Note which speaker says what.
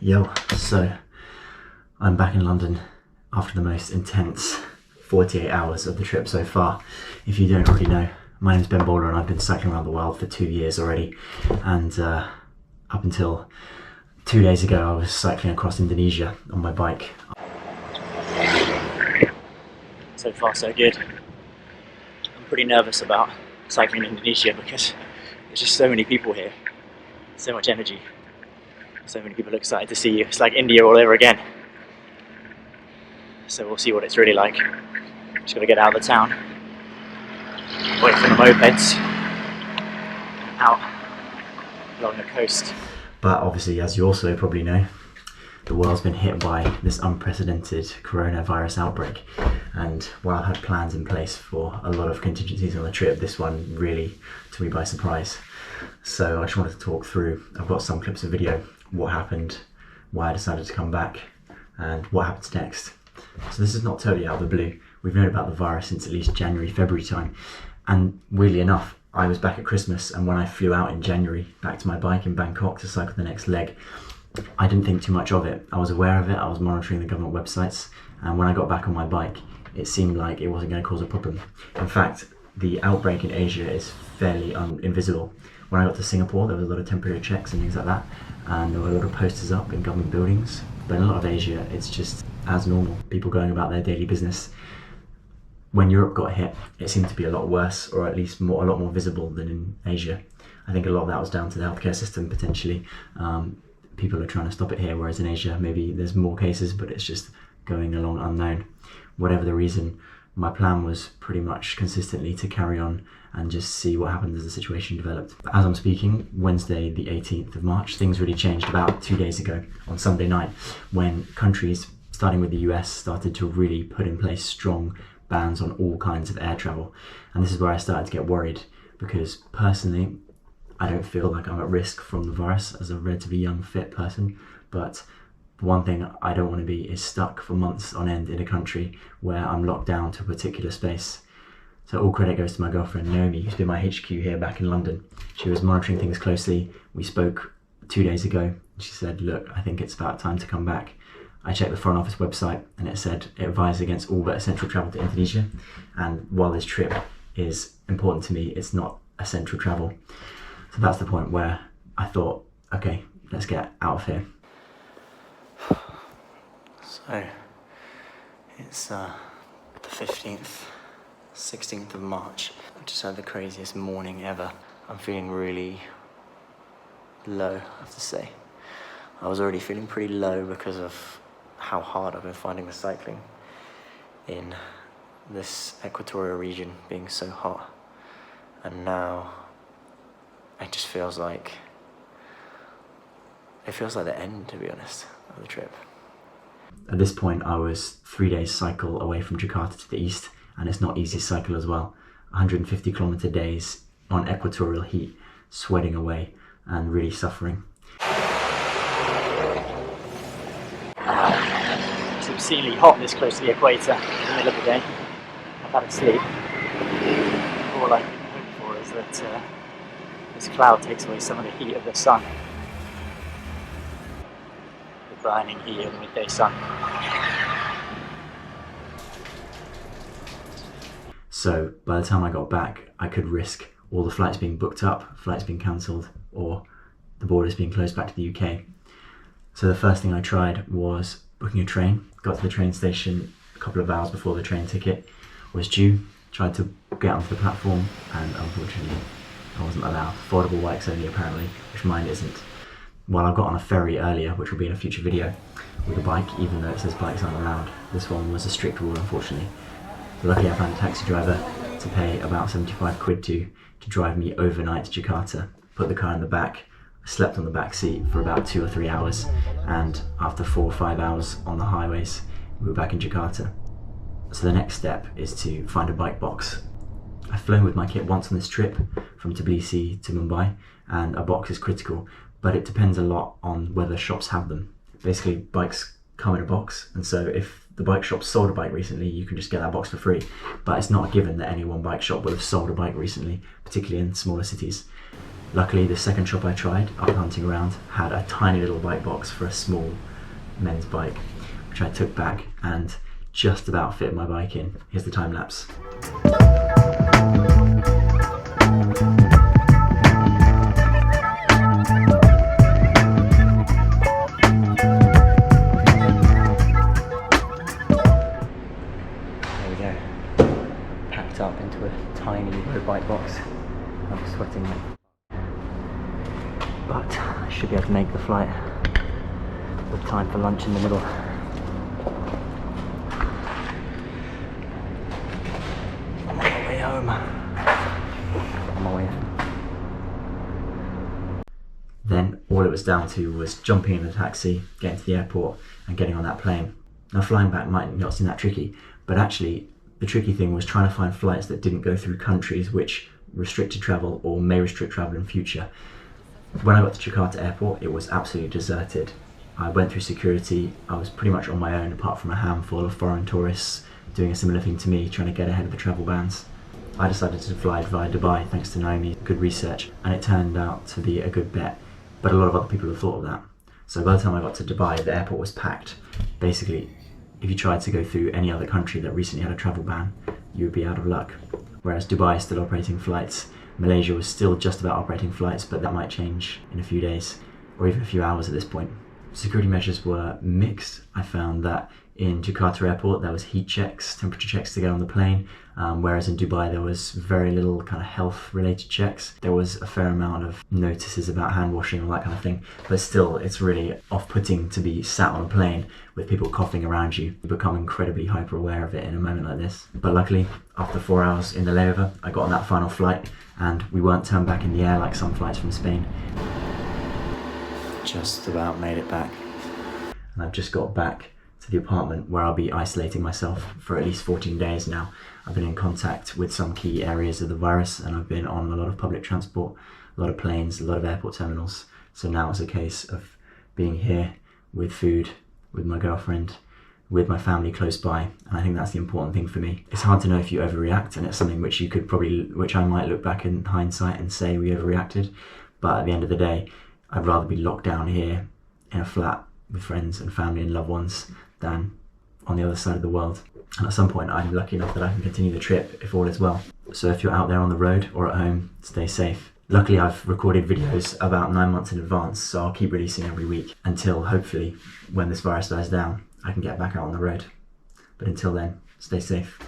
Speaker 1: Yo, so I'm back in London after the most intense 48 hours of the trip so far. If you don't already know, my name's Ben Bowler and I've been cycling around the world for 2 years already, and up until 2 days ago I was cycling across Indonesia on my bike. So far so good. I'm pretty nervous about cycling in Indonesia because there's just so many people here, so much energy. So many people excited to see you. It's like India all over again. So we'll see what it's really like. Just gotta get out of the town, away from the mopeds, out along the coast. But obviously, as you also probably know, the world's been hit by this unprecedented coronavirus outbreak. And while I've had plans in place for a lot of contingencies on the trip, this one really took me by surprise. So I just wanted to talk through, I've got some clips of video, what happened, why I decided to come back, and what happens next. So this is not totally out of the blue. We've known about the virus since at least January, February time. And weirdly enough, I was back at Christmas, and when I flew out in January back to my bike in Bangkok to cycle the next leg, I didn't think too much of it. I was aware of it, I was monitoring the government websites, and when I got back on my bike, it seemed like it wasn't going to cause a problem. In fact, the outbreak in Asia is fairly invisible. When I got to Singapore, there was a lot of temporary checks and things like that, and there were a lot of posters up in government buildings. But in a lot of Asia, it's just as normal, people going about their daily business. When Europe got hit, it seemed to be a lot worse, or at least a lot more visible than in Asia. I think a lot of that was down to the healthcare system, potentially. People are trying to stop it here, whereas in Asia, maybe there's more cases, but it's just going along unknown. Whatever the reason, my plan was pretty much consistently to carry on and just see what happened as the situation developed. But as I'm speaking, Wednesday the 18th of March, things really changed about 2 days ago on Sunday night, when countries, starting with the US, started to really put in place strong bans on all kinds of air travel. And this is where I started to get worried, because personally, I don't feel like I'm at risk from the virus as a relatively young, fit person, but one thing I don't want to be is stuck for months on end in a country where I'm locked down to a particular space. So all credit goes to my girlfriend Naomi, who's been my HQ here back in London. She was monitoring things closely. We spoke 2 days ago. She said, look, I think it's about time to come back. I checked the Foreign Office website and it said it advised against all but essential travel to Indonesia. And while this trip is important to me, it's not essential travel. So that's the point where I thought, okay, let's get out of here. So it's the 15th, 16th of March. I just had the craziest morning ever. I'm feeling really low, I have to say. I was already feeling pretty low because of how hard I've been finding the cycling in this equatorial region being so hot. And now it just feels like the end, to be honest, of the trip. At this point, I was 3 days cycle away from Jakarta to the east, and it's not easy to cycle as well. 150 kilometer days on equatorial heat, sweating away and really suffering. It's obscenely hot this close to the equator in the middle of the day. I've had a sleep. All I can hope for is that this cloud takes away some of the heat of the sun. The blinding heat of the midday sun. So by the time I got back, I could risk all the flights being booked up, flights being cancelled, or the borders being closed back to the UK. So the first thing I tried was booking a train. Got to the train station a couple of hours before the train ticket was due. Tried to get onto the platform, and unfortunately I wasn't allowed. Affordable bikes only apparently, which mine isn't. While I got on a ferry earlier, which will be in a future video, with a bike, even though it says bikes aren't allowed, this one was a strict rule, unfortunately. But luckily I found a taxi driver to pay about 75 quid to drive me overnight to Jakarta. Put the car in the back, slept on the back seat for about 2 or 3 hours, and after 4 or 5 hours on the highways, we were back in Jakarta. So the next step is to find a bike box. I've flown with my kit once on this trip from Tbilisi to Mumbai, and a box is critical, but it depends a lot on whether shops have them. Basically, bikes come in a box, and so if the bike shop sold a bike recently, you can just get that box for free. But it's not a given that any one bike shop will have sold a bike recently, particularly in smaller cities. Luckily, the second shop I tried, after hunting around, had a tiny little bike box for a small men's bike, which I took back and just about fit my bike in. Here's the time lapse. There we go. Packed up into a tiny road bike box. I'm sweating, but I should be able to make the flight with time for lunch in the middle. I'm on my way home. On my way home. Then all it was down to was jumping in a taxi, getting to the airport and getting on that plane. Now flying back might not seem that tricky, but actually the tricky thing was trying to find flights that didn't go through countries which restricted travel or may restrict travel in future. When I got to Jakarta airport, it was absolutely deserted. I went through security. I was pretty much on my own, apart from a handful of foreign tourists doing a similar thing to me, trying to get ahead of the travel bans. I decided to fly via Dubai thanks to Naomi's good research, and it turned out to be a good bet, but a lot of other people have thought of that. So by the time I got to Dubai, the airport was packed. Basically, if you tried to go through any other country that recently had a travel ban, you would be out of luck. Whereas Dubai is still operating flights. Malaysia was still just about operating flights, but that might change in a few days or even a few hours at this point. Security measures were mixed. I found that in Jakarta airport there was heat checks, temperature checks to get on the plane, whereas in Dubai there was very little kind of health related checks. There was a fair amount of notices about hand washing and all that kind of thing, but still it's really off-putting to be sat on a plane with people coughing around you. You become incredibly hyper aware of it in a moment like this. But luckily, after 4 hours in the layover, I got on that final flight and we weren't turned back in the air like some flights from Spain. Just about made it back. And I've just got back to the apartment where I'll be isolating myself for at least 14 days now. I've been in contact with some key areas of the virus and I've been on a lot of public transport, a lot of planes, a lot of airport terminals. So now it's a case of being here with food, with my girlfriend, with my family close by, and I think that's the important thing for me. It's hard to know if you overreact, and it's something which I might look back in hindsight and say we overreacted, but at the end of the day, I'd rather be locked down here in a flat with friends and family and loved ones than on the other side of the world. And at some point, I'm lucky enough that I can continue the trip if all is well. So if you're out there on the road or at home, stay safe. Luckily, I've recorded videos about 9 months in advance, so I'll keep releasing every week until hopefully when this virus dies down, I can get back out on the road. But until then, stay safe.